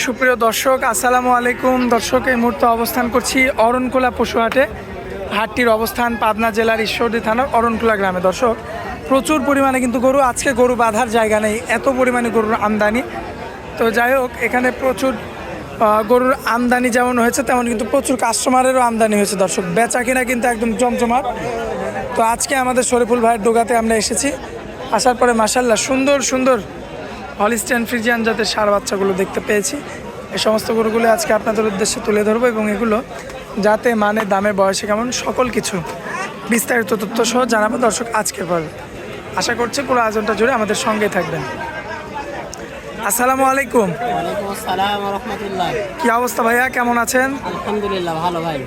সুপ্রিয় দর্শক, আসসালামু আলাইকুম। দর্শক, এই মুহূর্তে অবস্থান করছি অরণখোলা পশুহাটে। হাটটির অবস্থান পাবনা জেলার ঈশ্বরদী থানার অরণখোলা গ্রামে। দর্শক, প্রচুর পরিমাণে কিন্তু গরু, আজকে গরু বাঁধার জায়গা নেই, এত পরিমাণে গরুর আমদানি। তো যাই হোক, এখানে প্রচুর গরুর আমদানি যেমন হয়েছে তেমন কিন্তু প্রচুর কাস্টমারেরও আমদানি হয়েছে। দর্শক, বেচা কিনা কিন্তু একদম জমজমাট। তো আজকে আমাদের শরীফুল ভাইয়ের ডোগাতে আমরা এসেছি। আসার পরে মাশাআল্লাহ সুন্দর সুন্দর হলিস্টিয়ান ফ্রিজিয়ান জাতের ষাঁড় বাচ্চাগুলো দেখতে পেয়েছি। এই সমস্ত গরুগুলো আজকে আপনাদের উদ্দেশ্যে তুলে ধরবো এবং এগুলো যাতে মানে, দামে, বয়সে কেমন, সকল কিছু বিস্তারিত তথ্য সহ জানাবো দর্শক আজকের পর্বে। আশা করছি পুরো আয়োজনটা জুড়ে আমাদের সঙ্গেই থাকবেন। আসসালামু আলাইকুম। ওয়ালাইকুম আসসালাম ওয়া রাহমাতুল্লাহ। কি অবস্থা ভাইয়া, কেমন আছেন? আলহামদুলিল্লাহ ভালো ভাই।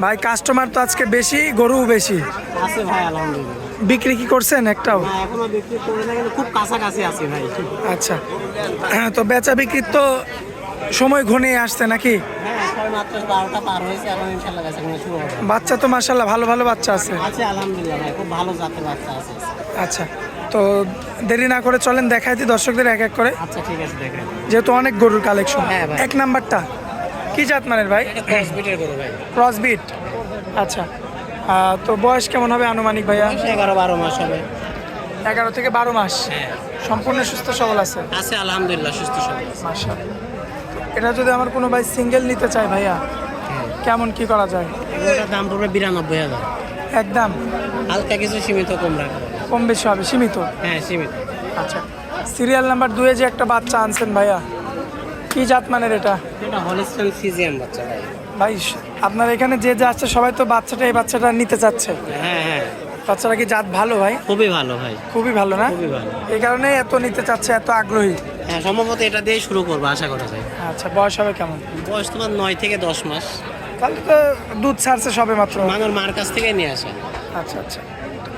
ভাই, কাস্টমার তো আজকে বেশি, গরুও বেশি। আছে ভাই আলহামদুলিল্লাহ। বিক্রি কি করছেন একটাও? না, এখনো বিক্রি করি না, কিন্তু খুব কাছাকাছি আছি ভাই। আচ্ছা, তো বেচা বিক্রির তো সময় ঘনিয়ে আসছে নাকি? হ্যাঁ, সবে মাত্র 12টা পার হয়েছে, এখন ইনশাআল্লাহ বেচা কিনা শুরু হবে। বাচ্চা তো মাশাআল্লাহ ভালো ভালো বাচ্চা আছে। আছে আলহামদুলিল্লাহ ভাই, খুব ভালো জাতের বাচ্চা আছে। আচ্ছা, তো দেরি না করে চলেন দেখাই দিই দর্শকদের এক এক করে, আচ্ছা ঠিক আছে, দেখেন। যেহেতু অনেক গরুর কালেকশন। হ্যাঁ ভাই। এক নাম্বারটা কি জাত মানের ভাই? এটা ক্রসবিটের গরু ভাই। ক্রসবিট। আচ্ছা, তো বয়স কেমন হবে আনুমানিক ভাইয়া? 11-12 মাস হবে। 11 থেকে 12 মাস। হ্যাঁ, সম্পূর্ণ সুস্থ সবল আছে? আছে আলহামদুলিল্লাহ, সুস্থ সবল আছে। মাশাআল্লাহ। এটা যদি আমার কোনো ভাই সিঙ্গেল নিতে চায় ভাইয়া, কেমন কি করা যায়? এগুলোটার দাম পড়বে 92,000। একদম হালকা কিছু সীমিত কম রাখা যাবে। কম বেশি হবে, সীমিত? হ্যাঁ, সীমিত। আচ্ছা, সিরিয়াল নাম্বার 2-এ যে একটা বাচ্চা আনছেন ভাইয়া, কি জাত মানের এটা? এটা হলিস্টিয়ান ফ্রিজিয়ান বাচ্চা ভাই। ভাই, আপনার এখানে যে যে আসছে সবাই তো এই বাচ্চাটা নিতে চাচ্ছে। হ্যাঁ হ্যাঁ, বাচ্চাটা কি জাত ভালো ভাই? খুবই ভালো ভাই, খুবই ভালো না? খুবই ভালো। এই কারণে এত নিতে চাচ্ছে, এত আগ্রহী। হ্যাঁ, সম্ভবত এটা দিয়ে শুরু করবো আশা করা যায়। আচ্ছা, বয়স হবে কেমন? বয়স তোমার 9 থেকে 10 মাস। তাহলে তো দুধ ছাড়ছে সবে মাত্র। মানুষ মার কাছ থেকে নিয়ে আসে। আচ্ছা আচ্ছা,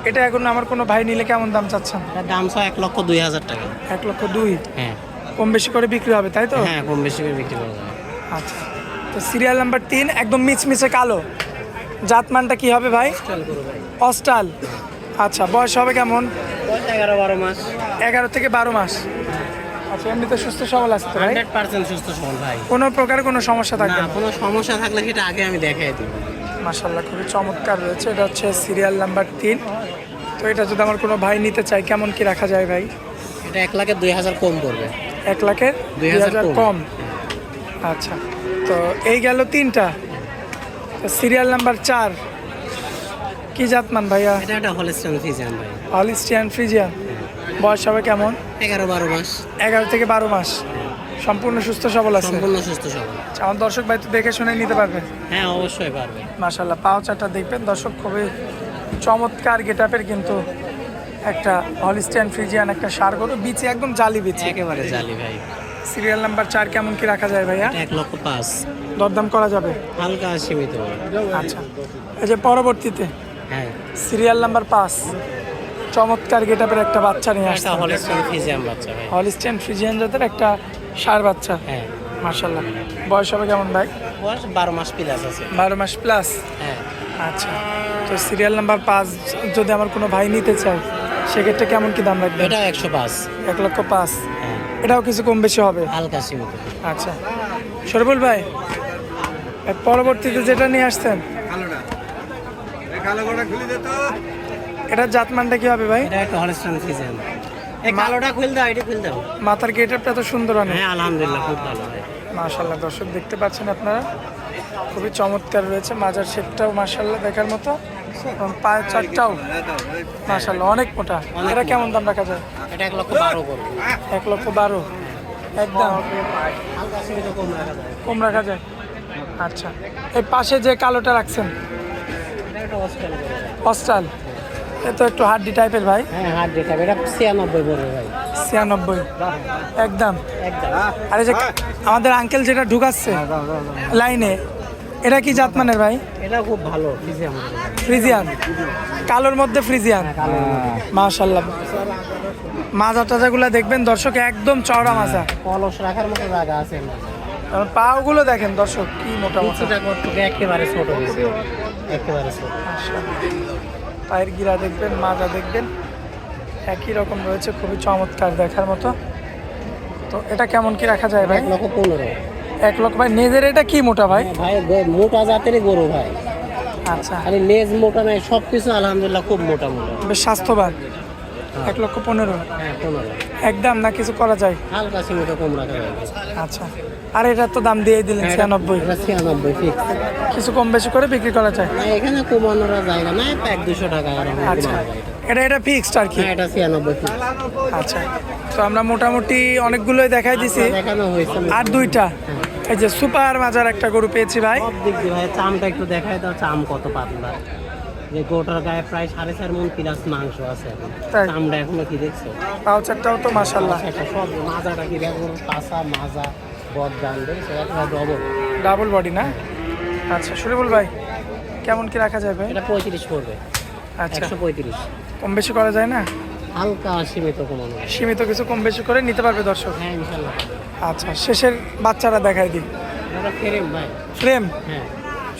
এটা এখন আমার কোনো ভাই নিলে কেমন দাম চাচ্ছেন? এটার দাম 1,02,000 টাকা। 1,02,000? হ্যাঁ কম বেশি করে বিক্রি হবে তাই তো? হ্যাঁ, কম বেশি করে বিক্রি করা যাবে। আচ্ছা, তো সিরিয়াল নাম্বার 3 একদম মিচমিচে কালো, জাতমানটা কি হবে ভাই? চল করো ভাই। অস্টাল। আচ্ছা, বয়স হবে কেমন? বয়স 11-12 মাস। 11 থেকে 12 মাস। আচ্ছা, এমনিতে সুস্থ সবল আছে তো ভাই? 100% সুস্থ সবল ভাই। কোনো প্রকার কোনো সমস্যা থাকবে না, না? কোনো সমস্যা থাকলে সেটা আগে আমি দেখাই দিব। মাশাআল্লাহ, খুবই চমৎকার রয়েছে। এটা হচ্ছে সিরিয়াল নাম্বার 3। তো এটা যদি আমার কোনো ভাই নিতে চায় কেমন কি রাখা যায় ভাই? এটা 1,02,000 কম পড়বে। 1,02,000 কম। আচ্ছা, তো এই গেল 3টা। তো সিরিয়াল নাম্বার 4 কি জাতমান ভাইয়া? এটা একটা হলিস্টিয়ান ফ্রিজিয়ান ভাই। Holstein Friesian. বয়স হবে কেমন? 11-12 মাস। 11 থেকে 12 মাস। সম্পূর্ণ সুস্থ সবল আছে? সম্পূর্ণ সুস্থ সবল। আচ্ছা, আমার দর্শক ভাই তো দেখে শুনে নিতে পারবে? হ্যাঁ, অবশ্যই পারবে। মাশাআল্লাহ, পাও চারটা দেখবেন দর্শক, খুবই চমৎকার গেটআপের কিন্তু একটা হলিস্টিয়ান ফ্রিজিয়ান একটা ষাঁড় গরু, বিচে একদম জালি বিচে। একেবারে জালি ভাই। সিরিয়াল নাম্বার 4 কেমন কি রাখা যায় ভাইয়া? এটা 1,05,000। দরদাম করা যাবে? হালকা সীমিত। আচ্ছা, এই যে পরবর্তীতে হ্যাঁ, সিরিয়াল নাম্বার 5 চমৎকার গেটআপের একটা বাচ্চা নিয়ে আসছে। এটা হলিস্টিয়ান ফ্রিজিয়ান বাচ্চা ভাই। হলিস্টিয়ান ফ্রিজিয়ান জাতের একটা ষাঁড় বাচ্চা। হ্যাঁ, মাশাআল্লাহ, বয়স হবে কেমন ভাই? বয়স 12 মাস প্লাস আছে। 12 মাস প্লাস। হ্যাঁ, আচ্ছা, তো সিরিয়াল নাম্বার 5 যদি আমার কোনো ভাই নিতে চায় সেক্ষেত্রে কেমন কি দাম রাখবেন? এটা 105। 1,05,000। হ্যাঁ, এটাও কিছু কম বেশি হবে? হালকা সীমিত। আচ্ছা, শরীফুল ভাই, এর পরবর্তীতে যেটা নিয়ে আসছেন এটার জাতমানটা কি হবে ভাই? এটা একটা হলিস্টিয়ান ফ্রিজিয়ান। এই কালোটা খুল দাও, এটা খুল দাও। মাথার গেটআপটা তো সুন্দর অনেক। হ্যাঁ, আলহামদুলিল্লাহ খুব ভালো ভাই। মাশাআল্লাহ, দর্শক দেখতে পাচ্ছেন আপনারা, খুবই চমৎকার রয়েছে। মাজার শেপটাও মাশাআল্লাহ দেখার মতো, এবং পায়ের চারটাও মাশাআল্লাহ অনেক মোটা। এটা কেমন দাম রাখা যায়? এটা 1,12,000 করবে। 1,12,000 একদম হালকা সীমিত কম রাখা যায়। কম রাখা যায়। আচ্ছা, এই পাশে যে কালোটা রাখছেন এটা একটা অস্ট্রাল করবে। অস্ট্রাল, এ তো একটু হাড্ডি টাইপের ভাই। হ্যাঁ, হার্ড রেট হবে। এটা 96 পড়বে ভাই। 96 একদম। একদম। আর এই যে আমাদের আঙ্কেল যেটা ঢুকাচ্ছে লাইনে, এটা কি জাতমানের ভাই? এটা খুব ভালো ফ্রিজিয়ান। ফ্রিজিয়ান, কালোর মধ্যে ফ্রিজিয়ান। মাশাআল্লাহ, মাজা টাজাগুলো দেখবেন দর্শক, একদম চওড়া মাজা। কলস রাখার মতো জায়গা আছে। কারণ পাগুলো দেখেন দর্শক, কি মোটা মোটা। কিছুটা করতে একেবারে ছোট হয়েছে, একেবারে ছোট। পায়ের গিরা দেখবেন, মাজা দেখবেন, একই রকম রয়েছে, খুবই চমৎকার দেখার মতো। তো এটা কেমন কি রাখা যায় ভাই? 1,15,000। 1 লক্ষ ভাই। নেজের এটা কি মোটা ভাই? ভাই মোটা জাতেরই গরু ভাই, আচ্ছা, খালি লেজ মোটা নাই, সব কিছু আলহামদুলিল্লাহ খুব মোটা মোটা। বেশ স্বাস্থ্যবান। 1,15,000 হ্যাঁ 15 একদম না কিছু করা যায়? হালকা সীমিত কম রাখা যাবে। আচ্ছা, আর এটার তো দাম দিয়ে দিলেন 96, এটা 96 ফিক্স। কিছু কম বেশি করে বিক্রি করা যায়? না এখানে কমানোর জায়গা নাই, 100-200 টাকা আর কমানো আচ্ছা, যায়। এটা ফিক্সড আর কি? হ্যাঁ এটা 96 ফিক্স। আচ্ছা, তো আমরা মোটামুটি অনেকগুলোই দেখাই দিছি, দেখানো হয়েছে আর দুইটা এই যে সুপার মাজার একটা গরু পেয়েছি ভাই। সব দিক দিয়ে ভাই। চামটা একটু দেখাই দাও, চাম কত পাতলা, যে গোটার গায়ে প্রায় 4.5 মণ প্লাস মাংস আছে এখন। তাই? চামটা এখনো কি দেখছো? পাউচারটাও তো মাশাল্লাহ একটা সব মাজাটা কি দেখো, কাঁচা মাজা বদ গান দেখছো, একটা ডবল। ডাবল বডি না? আচ্ছা শরীফুল ভাই, কেমন কি রাখা যাবে? এটা 35 পড়বে। আচ্ছা, 135 কম বেশি করা যায় না? হালকা সীমিত কমানো। সীমিত কিছু কম বেশি করে নিতে পারবে দর্শক? হ্যাঁ ইনশাল্লাহ। আচ্ছা, শেষের বাচ্চারা দেখাই দিই। এটা ফ্রেম ভাই। ফ্রেম হ্যাঁ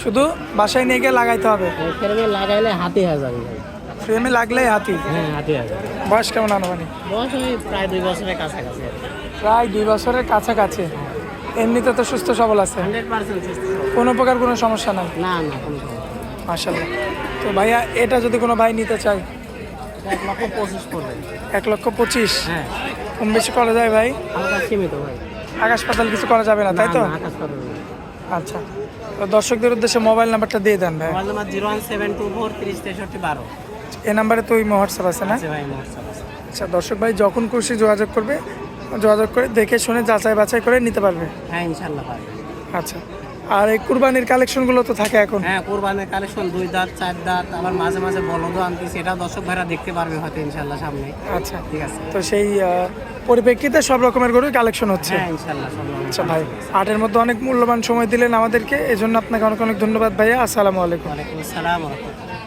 শুধু বাসায় নিয়ে গিয়ে লাগাইতে হবে? এই ফ্রেমে লাগাইলে হাতি হাজার ভাই। ফ্রেমে লাগলেই হাতি? হ্যাঁ হাতি হাজার। বয়স কেমন আনুমানিক? বয়স ওই প্রায় 2 বছরের কাছাকাছি আর কি। প্রায় 2 বছরের কাছাকাছি। এমনিতে তো সুস্থ সবল আছে, 100% সুস্থ। কোনো প্রকার কোনো সমস্যা নাই? না না কোনো সমস্যা নেই। মাশাল্লাহ। তো ভাইয়া এটা যদি কোনো ভাই নিতে চায়? 1,25,000 পড়বে। 1,25,000? হ্যাঁ কম বেশি করা যায় ভাই? হালকা সীমিত ভাই। আকাশ পাতাল কিছু করা যাবে না তাই তো? না, আকাশ পাতাল না। আচ্ছা, তো দর্শকদের উদ্দেশ্যে মোবাইল নাম্বারটা দিয়ে দেন ভাই। Mobile number 01724 30 63 12। এই নাম্বারে তো ওই হোয়াটসঅ্যাপ আছে না? আছে ভাই হোয়াটসঅ্যাপ আছে। আচ্ছা, দর্শক ভাই যখন খুশি যোগাযোগ করবে, যোগাযোগ করে দেখে শুনে যাচাই বাছাই করে নিতে পারবে। হ্যাঁ ইনশাল্লাহ ভাই। আচ্ছা, আর এই কুরবানির কালেকশনগুলো তো থাকে এখন? হ্যাঁ কোরবানির কালেকশন 2 দাঁত 4 দাঁত, আবার মাঝে মাঝে বলদও আনতেছি, এটা দর্শক ভাইরা দেখতে পারবে হয়তো ইনশাল্লাহ সামনে। আচ্ছা, ঠিক আছে। তো সেই পরিপ্রেক্ষিতে সব রকমের গরুর কালেকশন হচ্ছে? হ্যাঁ ইনশাল্লাহ সব রকম। আচ্ছা ভাই, হাটের মধ্যে অনেক মূল্যবান সময় দিলেন আমাদেরকে, এজন্য আপনাকে অনেক অনেক ধন্যবাদ ভাইয়া। আসসালামু আলাইকুম। ওয়ালাইকুম আসসালাম ওয়া রাহমাতুল্লাহ।